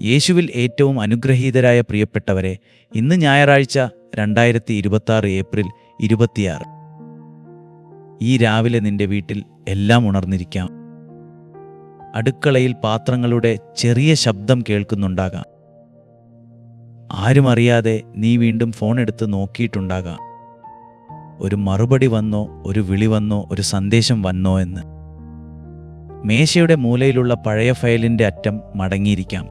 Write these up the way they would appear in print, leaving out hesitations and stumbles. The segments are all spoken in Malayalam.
യേശുവിൽ ഏറ്റവും അനുഗ്രഹീതരായ പ്രിയപ്പെട്ടവരെ, ഇന്ന് ഞായറാഴ്ച 2026 ഏപ്രിൽ 26. ഈ രാവിലെ നിന്റെ വീട്ടിൽ എല്ലാം ഉണർന്നിരിക്കാം. അടുക്കളയിൽ പാത്രങ്ങളുടെ ചെറിയ ശബ്ദം കേൾക്കുന്നുണ്ടാകാം. ആരും അറിയാതെ നീ വീണ്ടും ഫോൺ എടുത്ത് നോക്കിയിട്ടുണ്ടാകാം. ഒരു മറുപടി വന്നോ, ഒരു വിളി വന്നോ, ഒരു സന്ദേശം വന്നോ എന്ന്. മേശയുടെ മൂലയിലുള്ള പഴയ ഫയലിൻ്റെ അറ്റം മടങ്ങിയിരിക്കാം.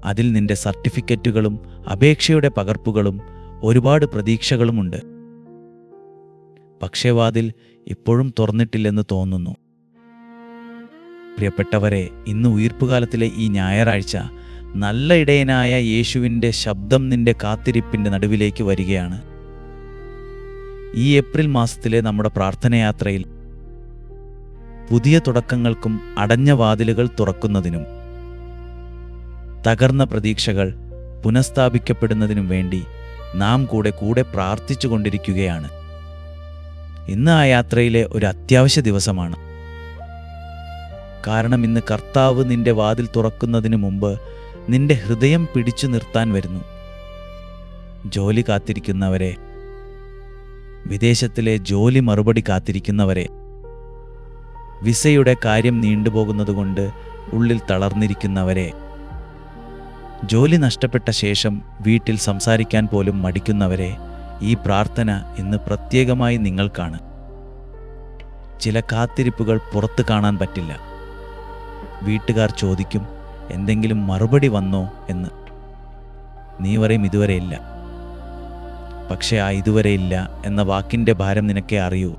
അതിൽ നിന്റെ സർട്ടിഫിക്കറ്റുകളും അപേക്ഷയുടെ പകർപ്പുകളും ഒരുപാട് പ്രതീക്ഷകളുമുണ്ട്. പക്ഷേ വാതിൽ ഇപ്പോഴും തുറന്നിട്ടില്ലെന്ന് തോന്നുന്നു. പ്രിയപ്പെട്ടവരെ, ഇന്ന് ഉയിർപ്പുകാലത്തിലെ ഈ ഞായറാഴ്ച നല്ല ഇടയനായ യേശുവിൻ്റെ ശബ്ദം നിന്റെ കാത്തിരിപ്പിൻ്റെ നടുവിലേക്ക് വരികയാണ്. ഈ ഏപ്രിൽ മാസത്തിലെ നമ്മുടെ പ്രാർത്ഥനയാത്രയിൽ പുതിയ തുടക്കങ്ങൾക്കും അടഞ്ഞ വാതിലുകൾ തുറക്കുന്നതിനും തകർന്ന പ്രതീക്ഷകൾ പുനഃസ്ഥാപിക്കപ്പെടുന്നതിനും വേണ്ടി നാം കൂടെ പ്രാർത്ഥിച്ചു കൊണ്ടിരിക്കുകയാണ്. ഇന്ന് ആ യാത്രയിലെ ഒരു അത്യാവശ്യ ദിവസമാണ്. കാരണം ഇന്ന് കർത്താവ് നിന്റെ വാതിൽ തുറക്കുന്നതിന് മുമ്പ് നിന്റെ ഹൃദയം പിടിച്ചു നിർത്താൻ വരുന്നു. ജോലി കാത്തിരിക്കുന്നവരെ, വിദേശത്തിലെ ജോലി മറുപടി കാത്തിരിക്കുന്നവരെ, വിസയുടെ കാര്യം നീണ്ടുപോകുന്നതുകൊണ്ട് ഉള്ളിൽ തളർന്നിരിക്കുന്നവരെ, ജോലി നഷ്ടപ്പെട്ട ശേഷം വീട്ടിൽ സംസാരിക്കാൻ പോലും മടിക്കുന്നവരെ, ഈ പ്രാർത്ഥന ഇന്ന് പ്രത്യേകമായി നിങ്ങൾക്കാണ്. ചില കാത്തിരിപ്പുകൾ പുറത്ത് കാണാൻ പറ്റില്ല. വീട്ടുകാർ ചോദിക്കും, എന്തെങ്കിലും മറുപടി വന്നോ എന്ന്. നീ പറയും, ഇതുവരെ ഇല്ല. പക്ഷേ ആ ഇതുവരെ ഇല്ല എന്ന വാക്കിൻ്റെ ഭാരം നിനക്കേ അറിയൂ.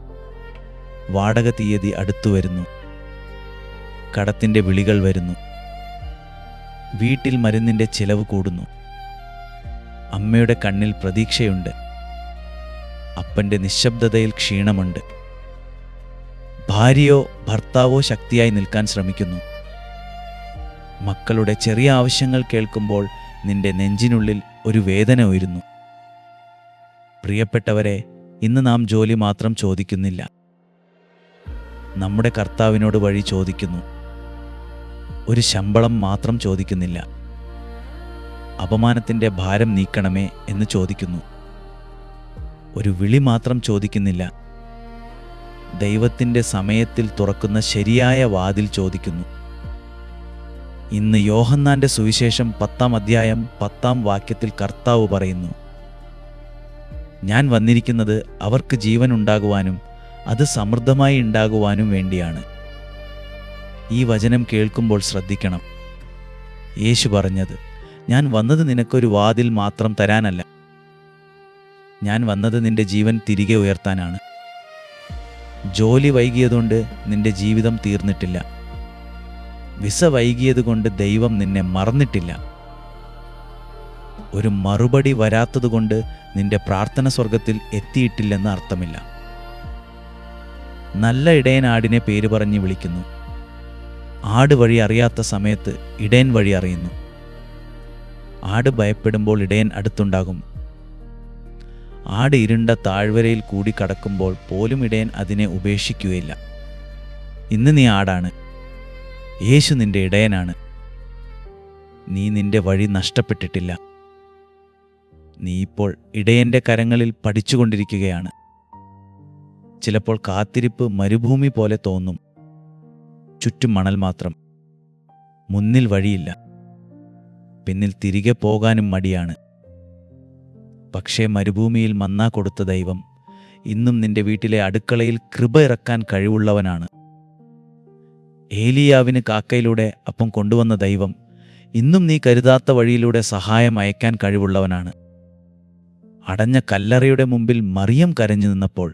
വാടക തീയതി അടുത്തു വരുന്നു. കടത്തിൻ്റെ വിളികൾ വരുന്നു. വീട്ടിൽ മരുന്നിൻ്റെ ചിലവ് കൂടുന്നു. അമ്മയുടെ കണ്ണിൽ പ്രതീക്ഷയുണ്ട്. അപ്പൻ്റെ നിശബ്ദതയിൽ ക്ഷീണമുണ്ട്. ഭാര്യയോ ഭർത്താവോ ശക്തിയായി നിൽക്കാൻ ശ്രമിക്കുന്നു. മക്കളുടെ ചെറിയ ആവശ്യങ്ങൾ കേൾക്കുമ്പോൾ നിന്റെ നെഞ്ചിനുള്ളിൽ ഒരു വേദന ഉയരുന്നു. പ്രിയപ്പെട്ടവരെ, ഇന്ന് നാം ജോലി മാത്രം ചോദിക്കുന്നില്ല, നമ്മുടെ കർത്താവിനോട് വഴി ചോദിക്കുന്നു. ഒരു ശമ്പളം മാത്രം ചോദിക്കുന്നില്ല. അപമാനത്തിൻ്റെ ഭാരം നീക്കണമേ എന്ന് ചോദിക്കുന്നു. ഒരു വിളി മാത്രം ചോദിക്കുന്നില്ല. ദൈവത്തിൻ്റെ സമയത്തിൽ തുറക്കുന്ന ശരിയായ വാതിൽ ചോദിക്കുന്നു. ഇന്ന് യോഹന്നാന്റെ സുവിശേഷം 10-ാം അധ്യായം 10-ാം വാക്യത്തിൽ കർത്താവ് പറയുന്നു, ഞാൻ വന്നിരിക്കുന്നത് അവർക്ക് ജീവൻ ഉണ്ടാകുവാനും അത് സമൃദ്ധമായി ഉണ്ടാകുവാനും വേണ്ടിയാണ്. ഈ വചനം കേൾക്കുമ്പോൾ ശ്രദ്ധിക്കണം. യേശു പറഞ്ഞത്, ഞാൻ വന്നത് നിനക്കൊരു വാതിൽ മാത്രം തരാനല്ല, ഞാൻ വന്നത് നിന്റെ ജീവൻ തിരികെ ഉയർത്താനാണ്. ജോലി വൈകിയതുകൊണ്ട് നിന്റെ ജീവിതം തീർന്നിട്ടില്ല. വിസ വൈകിയതുകൊണ്ട് ദൈവം നിന്നെ മറന്നിട്ടില്ല. ഒരു മറുപടി വരാത്തതുകൊണ്ട് നിന്റെ പ്രാർത്ഥന സ്വർഗത്തിൽ എത്തിയിട്ടില്ലെന്ന് അർത്ഥമില്ല. നല്ല ഇടയൻ ആടിനെ പേര് പറഞ്ഞ് വിളിക്കുന്നു. ആട് വഴി അറിയാത്ത സമയത്ത് ഇടയൻ വഴി അറിയുന്നു. ആട് ഭയപ്പെടുമ്പോൾ ഇടയൻ അടുത്തുണ്ടാകും. ആട് ഇരുണ്ട താഴ്വരയിൽ കൂടി കടക്കുമ്പോൾ പോലും ഇടയൻ അതിനെ ഉപേക്ഷിക്കുകയില്ല. ഇന്ന് നീ ആടാണ്. യേശു നിന്റെ ഇടയനാണ്. നീ നിന്റെ വഴി നഷ്ടപ്പെട്ടിട്ടില്ല. നീ ഇപ്പോൾ ഇടയൻ്റെ കരങ്ങളിൽ പഠിച്ചുകൊണ്ടിരിക്കുകയാണ്. ചിലപ്പോൾ കാത്തിരിപ്പ് മരുഭൂമി പോലെ തോന്നും. ചുറ്റും മണൽ മാത്രം, മുന്നിൽ വഴിയില്ല, പിന്നിൽ തിരികെ പോകാനും മടിയാണ്. പക്ഷേ മരുഭൂമിയിൽ മന്ന കൊടുത്ത ദൈവം ഇന്നും നിന്റെ വീട്ടിലെ അടുക്കളയിൽ കൃപ ഇറക്കാൻ കഴിവുള്ളവനാണ്. ഏലിയാവിന് കാക്കയിലൂടെ അപ്പം കൊണ്ടുവന്ന ദൈവം ഇന്നും നീ കരുതാത്ത വഴിയിലൂടെ സഹായം അയക്കാൻ കഴിവുള്ളവനാണ്. അടഞ്ഞ കല്ലറയുടെ മുമ്പിൽ മറിയം കരഞ്ഞു നിന്നപ്പോൾ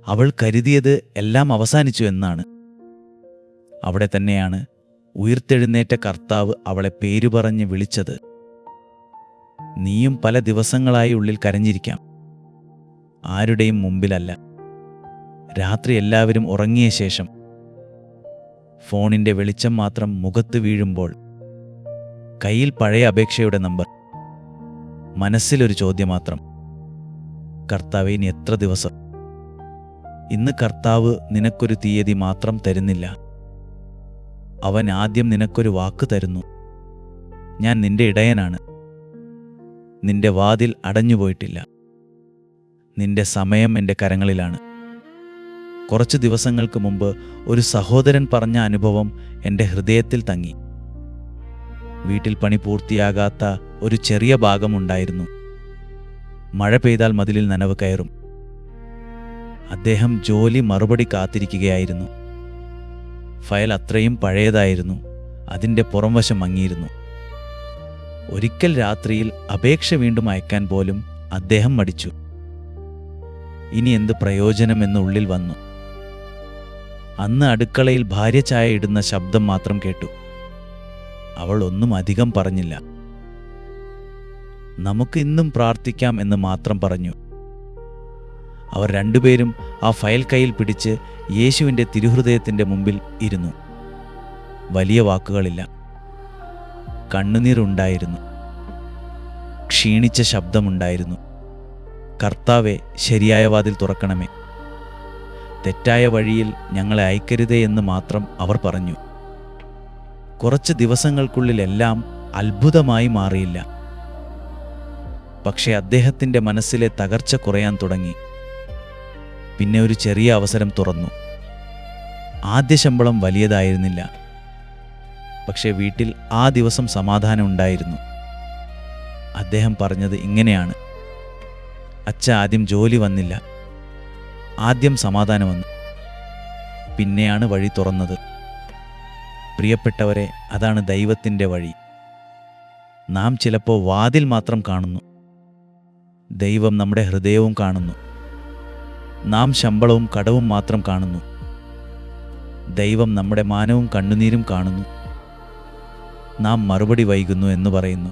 അവൾ കരുതിയത് എല്ലാം അവസാനിച്ചു എന്നാണ്. അവിടെ തന്നെയാണ് ഉയിർത്തെഴുന്നേറ്റ കർത്താവ് അവളെ പേരു പറഞ്ഞ് വിളിച്ചത്. നീയും പല ദിവസങ്ങളായി ഉള്ളിൽ കരഞ്ഞിരിക്കാം. ആരുടെയും മുമ്പിലല്ല. രാത്രി എല്ലാവരും ഉറങ്ങിയ ശേഷം ഫോണിൻ്റെ വെളിച്ചം മാത്രം മുഖത്ത് വീഴുമ്പോൾ, കയ്യിൽ പഴയ അപേക്ഷയുടെ നമ്പർ, മനസ്സിലൊരു ചോദ്യം മാത്രം, കർത്താവേ, ഇനി എത്ര ദിവസം? ഇന്ന് കർത്താവ് നിനക്കൊരു തീയതി മാത്രം തരുന്നില്ല. അവൻ ആദ്യം നിനക്കൊരു വാക്ക് തരുന്നു. ഞാൻ നിന്റെ ഇടയനാണ്. നിന്റെ വാതിൽ അടഞ്ഞുപോയിട്ടില്ല. നിന്റെ സമയം എൻ്റെ കരങ്ങളിലാണ്. കുറച്ചു ദിവസങ്ങൾക്ക് മുമ്പ് ഒരു സഹോദരൻ പറഞ്ഞ അനുഭവം എൻ്റെ ഹൃദയത്തിൽ തങ്ങി. വീട്ടിൽ പണി പൂർത്തിയാകാത്ത ഒരു ചെറിയ ഭാഗമുണ്ടായിരുന്നു. മഴ പെയ്താൽ മതിലിൽ നനവ് കയറും. അദ്ദേഹം ജോലി മറുപടി കാത്തിരിക്കുകയായിരുന്നു. ഫയൽ അത്രയും പഴയതായിരുന്നു. അതിൻ്റെ പുറംവശം മങ്ങിയിരുന്നു. ഒരിക്കൽ രാത്രിയിൽ അപേക്ഷ വീണ്ടും അയക്കാൻ പോലും അദ്ദേഹം മടിച്ചു. ഇനി എന്ത് പ്രയോജനമെന്ന് ഉള്ളിൽ വന്നു. അന്ന് അടുക്കളയിൽ ഭാര്യ ചായ ഇടുന്ന ശബ്ദം മാത്രം കേട്ടു. അവൾ ഒന്നും അധികം പറഞ്ഞില്ല. നമുക്ക് ഇന്നും പ്രാർത്ഥിക്കാം എന്ന് മാത്രം പറഞ്ഞു. അവർ രണ്ടുപേരും ആ ഫയൽ കയ്യിൽ പിടിച്ച് യേശുവിൻ്റെ തിരുഹൃദയത്തിൻ്റെ മുമ്പിൽ ഇരുന്നു. വലിയ വാക്കുകളില്ല. കണ്ണുനീരുണ്ടായിരുന്നു. ക്ഷീണിച്ച ശബ്ദമുണ്ടായിരുന്നു. കർത്താവേ, ശരിയായ വാതിൽ തുറക്കണമേ. തെറ്റായ വഴിയിൽ ഞങ്ങളെ അയക്കരുതേ എന്ന് മാത്രം അവർ പറഞ്ഞു. കുറച്ച് ദിവസങ്ങൾക്കുള്ളിൽ എല്ലാം അത്ഭുതമായി മാറിയില്ല. പക്ഷേ അദ്ദേഹത്തിൻ്റെ മനസ്സിലെ തകർച്ച കുറയാൻ തുടങ്ങി. പിന്നെ ഒരു ചെറിയ അവസരം തുറന്നു. ആദ്യ ശമ്പളം വലിയതായിരുന്നില്ല. പക്ഷേ വീട്ടിൽ ആ ദിവസം സമാധാനം ഉണ്ടായിരുന്നു. അദ്ദേഹം പറഞ്ഞത് ഇങ്ങനെയാണ്: അച്ഛ, ആദ്യം ജോലി വന്നില്ല, ആദ്യം സമാധാനം വന്നു, പിന്നെയാണ് വഴി തുറന്നത്. പ്രിയപ്പെട്ടവരെ, അതാണ് ദൈവത്തിൻ്റെ വഴി. നാം ചിലപ്പോൾ വാതിൽ മാത്രം കാണുന്നു. ദൈവം നമ്മുടെ ഹൃദയവും കാണുന്നു. നാം ശമ്പളവും കടവും മാത്രം കാണുന്നു. ദൈവം നമ്മുടെ മാനവും കണ്ണുനീരും കാണുന്നു. നാം മറുപടി വൈകുന്നു എന്ന് പറയുന്നു.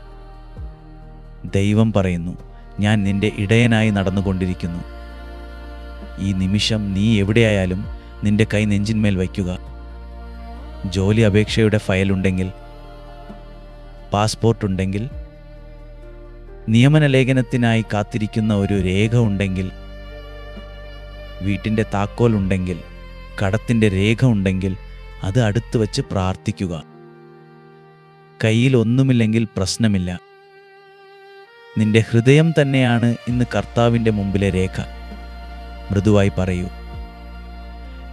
ദൈവം പറയുന്നു, ഞാൻ നിന്റെ ഇടയനായി നടന്നുകൊണ്ടിരിക്കുന്നു. ഈ നിമിഷം നീ എവിടെയായാലും നിന്റെ കൈ നെഞ്ചിന്മേൽ വയ്ക്കുക. ജോലി അപേക്ഷയുടെ ഫയലുണ്ടെങ്കിൽ, പാസ്പോർട്ട് ഉണ്ടെങ്കിൽ, നിയമന ലേഖനത്തിനായി കാത്തിരിക്കുന്ന ഒരു രേഖ ഉണ്ടെങ്കിൽ, വീട്ടിൻ്റെ താക്കോൽ ഉണ്ടെങ്കിൽ, കടത്തിൻ്റെ രേഖ ഉണ്ടെങ്കിൽ, അത് അടുത്ത് വച്ച് പ്രാർത്ഥിക്കുക. കയ്യിൽ ഒന്നുമില്ലെങ്കിൽ പ്രശ്നമില്ല. നിന്റെ ഹൃദയം തന്നെയാണ് ഇന്ന് കർത്താവിൻ്റെ മുമ്പിലെ രേഖ. മൃദുവായി പറയൂ: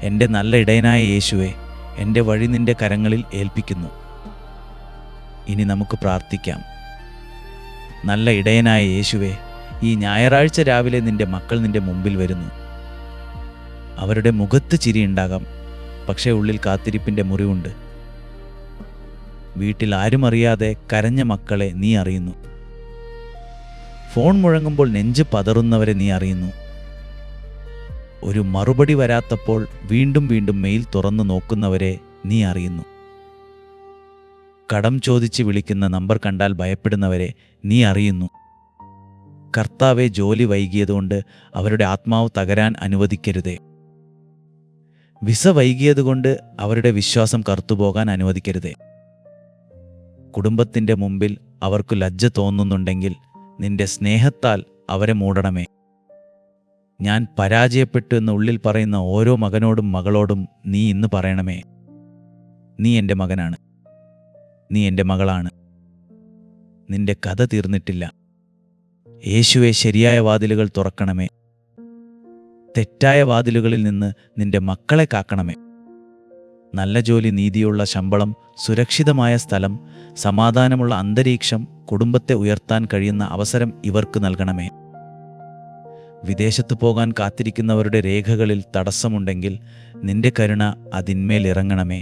എൻ്റെ നല്ല ഇടയനായ യേശുവേ, എൻ്റെ വഴി നിന്റെ കരങ്ങളിൽ ഏൽപ്പിക്കുന്നു. ഇനി നമുക്ക് പ്രാർത്ഥിക്കാം. നല്ല ഇടയനായ യേശുവേ, ഈ ഞായറാഴ്ച രാവിലെ നിന്റെ മക്കൾ നിന്റെ മുമ്പിൽ വരുന്നു. അവരുടെ മുഖത്ത് ചിരിയുണ്ടാകാം, പക്ഷേ ഉള്ളിൽ കാത്തിരിപ്പിൻ്റെ മുറിവുണ്ട്. വീട്ടിൽ ആരും അറിയാതെ കരഞ്ഞ മക്കളെ നീ അറിയുന്നു. ഫോൺ മുഴങ്ങുമ്പോൾ നെഞ്ച് പതറുന്നവരെ നീ അറിയുന്നു. ഒരു മറുപടി വരാത്തപ്പോൾ വീണ്ടും വീണ്ടും മെയിൽ തുറന്നു നോക്കുന്നവരെ നീ അറിയുന്നു. കടം ചോദിച്ച് വിളിക്കുന്ന നമ്പർ കണ്ടാൽ ഭയപ്പെടുന്നവരെ നീ അറിയുന്നു. കർത്താവെ, ജോലി വൈകിയതുകൊണ്ട് അവരുടെ ആത്മാവ് തകരാൻ അനുവദിക്കരുതേ. വിസ വൈകിയതുകൊണ്ട് അവരുടെ വിശ്വാസം കറുത്തുപോകാൻ അനുവദിക്കരുതേ. കുടുംബത്തിൻ്റെ മുമ്പിൽ അവർക്ക് ലജ്ജ തോന്നുന്നുണ്ടെങ്കിൽ നിന്റെ സ്നേഹത്താൽ അവരെ മൂടണമേ. ഞാൻ പരാജയപ്പെട്ടു എന്ന് ഉള്ളിൽ പറയുന്ന ഓരോ മകനോടും മകളോടും നീ ഇന്ന് പറയണമേ: നീ എൻ്റെ മകനാണ്, നീ എൻ്റെ മകളാണ്. നിന്റെ കഥ തീർന്നിട്ടില്ല. യേശുവെ, ശരിയായ വാതിലുകൾ തുറക്കണമേ. തെറ്റായ വാതിലുകളിൽ നിന്ന് നിന്റെ മക്കളെ കാക്കണമേ. നല്ല ജോലി, നീതിയുള്ള ശമ്പളം, സുരക്ഷിതമായ സ്ഥലം, സമാധാനമുള്ള അന്തരീക്ഷം, കുടുംബത്തെ ഉയർത്താൻ കഴിയുന്ന അവസരം ഇവർക്ക് നൽകണമേ. വിദേശത്ത് പോകാൻ കാത്തിരിക്കുന്നവരുടെ രേഖകളിൽ തടസ്സമുണ്ടെങ്കിൽ നിന്റെ കരുണ അതിന്മേൽ ഇറങ്ങണമേ.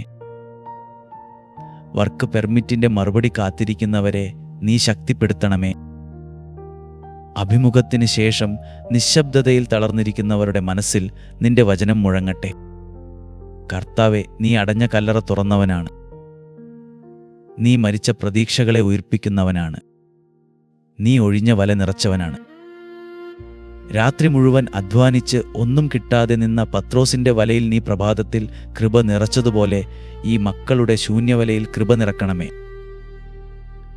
വർക്ക് പെർമിറ്റിൻ്റെ മറുപടി കാത്തിരിക്കുന്നവരെ നീ ശക്തിപ്പെടുത്തണമേ. അഭിമുഖത്തിന് ശേഷം നിശബ്ദതയിൽ തളർന്നിരിക്കുന്നവരുടെ മനസ്സിൽ നിന്റെ വചനം മുഴങ്ങട്ടെ. കർത്താവെ, നീ അടഞ്ഞ കല്ലറ തുറന്നവനാണ്. നീ മരിച്ച പ്രതീക്ഷകളെ ഉയിർപ്പിക്കുന്നവനാണ്. നീ ഒഴിഞ്ഞ വല നിറച്ചവനാണ്. രാത്രി മുഴുവൻ അധ്വാനിച്ച് ഒന്നും കിട്ടാതെ നിന്ന പത്രോസിൻ്റെ വലയിൽ നീ പ്രഭാതത്തിൽ കൃപ നിറച്ചതുപോലെ ഈ മക്കളുടെ ശൂന്യവലയിൽ കൃപ നിറക്കണമേ.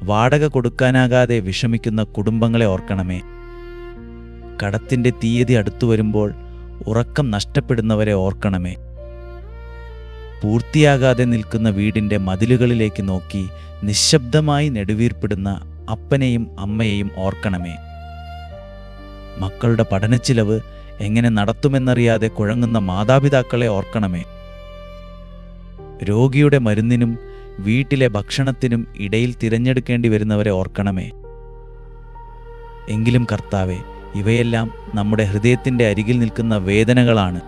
വാടക കൊടുക്കാനാകാതെ വിഷമിക്കുന്ന കുടുംബങ്ങളെ ഓർക്കണമേ. കടത്തിൻ്റെ തീയതി അടുത്തു വരുമ്പോൾ ഉറക്കം നഷ്ടപ്പെടുന്നവരെ ഓർക്കണമേ. പൂർത്തിയാകാതെ നിൽക്കുന്ന വീടിൻ്റെ മതിലുകളിലേക്ക് നോക്കി നിശബ്ദമായി നെടുവീർപ്പിടുന്ന അപ്പനെയും അമ്മയെയും ഓർക്കണമേ. മക്കളുടെ പഠനച്ചിലവ് എങ്ങനെ നടത്തുമെന്നറിയാതെ കുഴങ്ങുന്ന മാതാപിതാക്കളെ ഓർക്കണമേ. രോഗിയുടെ മരുന്നിനും വീട്ടിലെ ഭക്ഷണത്തിനും ഇടയിൽ തിരഞ്ഞെടുക്കേണ്ടി വരുന്നവരെ ഓർക്കണമേ. എങ്കിലും കർത്താവേ, ഇവയെല്ലാം നമ്മുടെ ഹൃദയത്തിൻ്റെ അരികിൽ നിൽക്കുന്ന വേദനകളാണ്.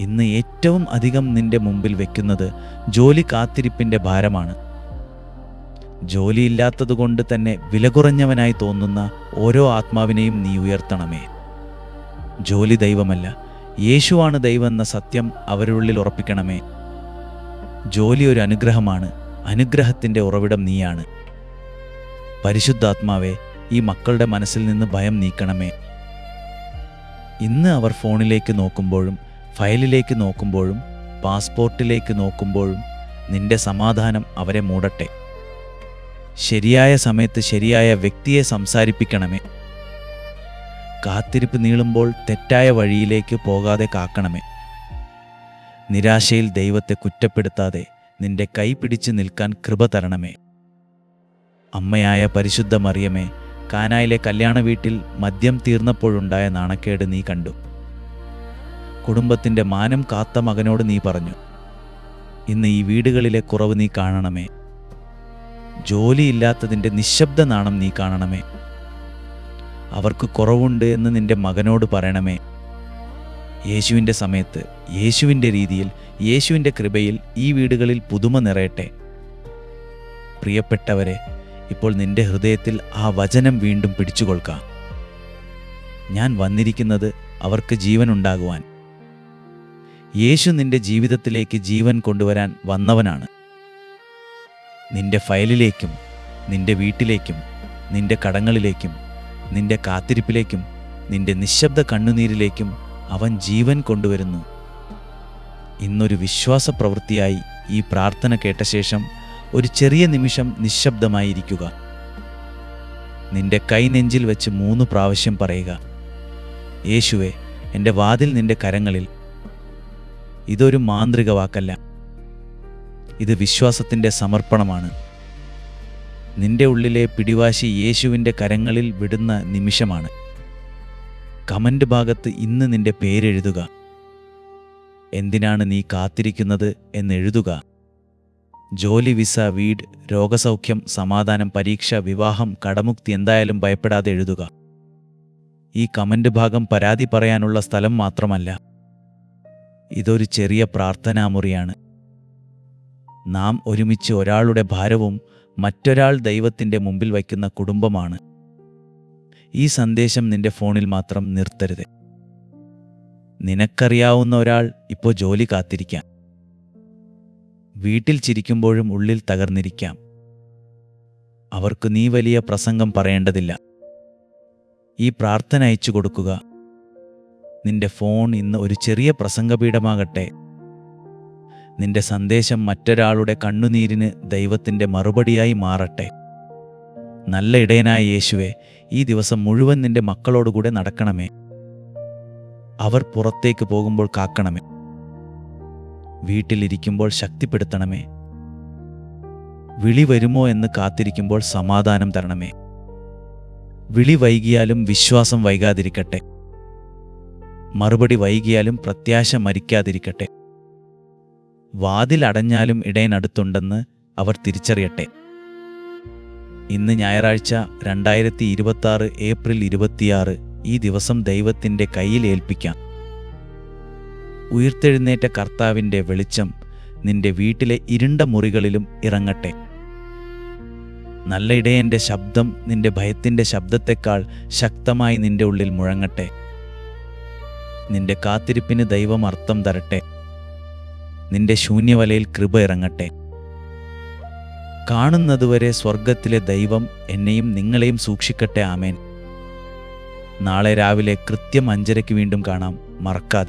ഇന്ന് ഏറ്റവും അധികം നിന്റെ മുമ്പിൽ വയ്ക്കുന്നത് ജോലി കാത്തിരിപ്പിൻ്റെ ഭാരമാണ്. ജോലിയില്ലാത്തതുകൊണ്ട് തന്നെ വില കുറഞ്ഞവനായി തോന്നുന്ന ഓരോ ആത്മാവിനെയും നീ ഉയർത്തണമേ. ജോലി ദൈവമല്ല, യേശുവാണ് ദൈവമെന്ന സത്യം അവരുള്ളിൽ ഉറപ്പിക്കണമേ. ജോലി ഒരു അനുഗ്രഹമാണ്, അനുഗ്രഹത്തിൻ്റെ ഉറവിടം നീയാണ്. പരിശുദ്ധാത്മാവേ, ഈ മക്കളുടെ മനസ്സിൽ നിന്ന് ഭയം നീക്കണമേ. ഇന്ന് അവർ ഫോണിലേക്ക് നോക്കുമ്പോഴും ഫയലിലേക്ക് നോക്കുമ്പോഴും പാസ്പോർട്ടിലേക്ക് നോക്കുമ്പോഴും നിന്റെ സമാധാനം അവരെ മൂടട്ടെ. ശരിയായ സമയത്ത് ശരിയായ വ്യക്തിയെ സംസാരിപ്പിക്കണമേ. കാത്തിരിപ്പ് നീളുമ്പോൾ തെറ്റായ വഴിയിലേക്ക് പോകാതെ കാക്കണമേ. നിരാശയിൽ ദൈവത്തെ കുറ്റപ്പെടുത്താതെ നിന്റെ കൈ പിടിച്ച് നിൽക്കാൻ കൃപ തരണമേ. അമ്മയായ പരിശുദ്ധ മറിയമേ, കാനായിലെ കല്യാണ വീട്ടിൽ മദ്യം തീർന്നപ്പോഴുണ്ടായ നാണക്കേട് നീ കണ്ടു. കുടുംബത്തിൻ്റെ മാനം കാത്ത മകനോട് നീ പറഞ്ഞു. ഇന്ന് ഈ വീടുകളിലെ കുറവ് നീ കാണണമേ. ജോലിയില്ലാത്തതിൻ്റെ നിശബ്ദ നാണം നീ കാണണമേ. അവർക്ക് കുറവുണ്ട് എന്ന് നിന്റെ മകനോട് പറയണമേ. യേശുവിൻ്റെ സമയത്ത്, യേശുവിൻ്റെ രീതിയിൽ, യേശുവിൻ്റെ കൃപയിൽ ഈ വീടുകളിൽ പുതുമ നിറയട്ടെ. പ്രിയപ്പെട്ടവരെ, ഇപ്പോൾ നിന്റെ ഹൃദയത്തിൽ ആ വചനം വീണ്ടും പിടിച്ചുകൊള്ളുക. ഞാൻ വന്നിരിക്കുന്നത് അവർക്ക് ജീവൻ ഉണ്ടാകുവാൻ. യേശു നിന്റെ ജീവിതത്തിലേക്ക് ജീവൻ കൊണ്ടുവരാൻ വന്നവനാണ്. നിന്റെ ഫയലിലേക്കും നിന്റെ വീട്ടിലേക്കും നിന്റെ കടങ്ങളിലേക്കും നിന്റെ കാത്തിരിപ്പിലേക്കും നിന്റെ നിശബ്ദ കണ്ണുനീരിലേക്കും അവൻ ജീവൻ കൊണ്ടുവരുന്നു. ഇന്നൊരു വിശ്വാസ പ്രവൃത്തിയായി ഈ പ്രാർത്ഥന കേട്ട ശേഷം ഒരു ചെറിയ നിമിഷം നിശബ്ദമായിരിക്കുക. നിന്റെ കൈ നെഞ്ചിൽ വെച്ച് 3 പ്രാവശ്യം പറയുക: യേശുവേ, എൻ്റെ വാതിൽ നിന്റെ കരങ്ങളിൽ. ഇതൊരു മാന്ത്രിക വാക്കല്ല, ഇത് വിശ്വാസത്തിൻ്റെ സമർപ്പണമാണ്. നിന്റെ ഉള്ളിലെ പിടിവാശി യേശുവിൻ്റെ കരങ്ങളിൽ വിടുന്ന നിമിഷമാണ്. കമൻ്റ് ഭാഗത്ത് ഇന്ന് നിന്റെ പേരെഴുതുക. എന്തിനാണ് നീ കാത്തിരിക്കുന്നത് എന്നെഴുതുക. ജോലി, വിസ, വീട്, രോഗസൗഖ്യം, സമാധാനം, പരീക്ഷ, വിവാഹം, കടമുക്തി, എന്തായാലും ഭയപ്പെടാതെ എഴുതുക. ഈ കമൻ്റ് ഭാഗം പരാതി പറയാനുള്ള സ്ഥലം മാത്രമല്ല, ഇതൊരു ചെറിയ പ്രാർത്ഥനാമുറിയാണ്. നാം ഒരുമിച്ച് ഒരാളുടെ ഭാരവും മറ്റൊരാൾ ദൈവത്തിൻ്റെ മുമ്പിൽ വയ്ക്കുന്ന കുടുംബമാണ്. ഈ സന്ദേശം നിന്റെ ഫോണിൽ മാത്രം നിർത്തരുത്. നിനക്കറിയാവുന്ന ഒരാൾ ഇപ്പോൾ ജോലി കാത്തിരിക്കാം. വീട്ടിൽ ചിരിക്കുമ്പോഴും ഉള്ളിൽ തകർന്നിരിക്കാം. അവർക്ക് നീ വലിയ പ്രസംഗം പറയേണ്ടതില്ല. ഈ പ്രാർത്ഥന അയച്ചു കൊടുക്കുക. നിന്റെ ഫോൺ ഇന്ന് ഒരു ചെറിയ പ്രസംഗപീഠമാകട്ടെ. നിന്റെ സന്ദേശം മറ്റൊരാളുടെ കണ്ണുനീരിന് ദൈവത്തിൻ്റെ മറുപടിയായി മാറട്ടെ. നല്ല ഇടയനായ യേശുവേ, ഈ ദിവസം മുഴുവൻ നിന്റെ മക്കളോടുകൂടെ നടക്കണമേ. അവർ പുറത്തേക്ക് പോകുമ്പോൾ കാക്കണമേ. വീട്ടിലിരിക്കുമ്പോൾ ശക്തിപ്പെടുത്തണമേ. വിളി വരുമോ എന്ന് കാത്തിരിക്കുമ്പോൾ സമാധാനം തരണമേ. വിളി വൈകിയാലും വിശ്വാസം വൈകാതിരിക്കട്ടെ. മറുപടി വൈകിയാലും പ്രത്യാശ മരിക്കാതിരിക്കട്ടെ. വാതിൽ അടഞ്ഞാലും ഇടയനടുത്തുണ്ടെന്ന് അവർ തിരിച്ചറിയട്ടെ. ഇന്ന് ഞായറാഴ്ച 2026 ഏപ്രിൽ 26 ഈ ദിവസം ദൈവത്തിൻ്റെ കയ്യിൽ ഏൽപ്പിക്കാം. ഉയിർത്തെഴുന്നേറ്റ കർത്താവിൻ്റെ വെളിച്ചം നിന്റെ വീട്ടിലെ ഇരുണ്ട മുറികളിലും ഇറങ്ങട്ടെ. നല്ല ഇടയൻ്റെ ശബ്ദം നിന്റെ ഭയത്തിൻ്റെ ശബ്ദത്തെക്കാൾ ശക്തമായി നിന്റെ ഉള്ളിൽ മുഴങ്ങട്ടെ. നിന്റെ കാത്തിരിപ്പിന് ദൈവം അർത്ഥം തരട്ടെ. നിന്റെ ശൂന്യവലയിൽ കൃപ ഇറങ്ങട്ടെ. കാണുന്നതുവരെ സ്വർഗത്തിലെ ദൈവം എന്നെയും നിങ്ങളെയും സൂക്ഷിക്കട്ടെ. ആമേൻ. നാളെ രാവിലെ കൃത്യം 5:30 വീണ്ടും കാണാം. മറക്കാതെ.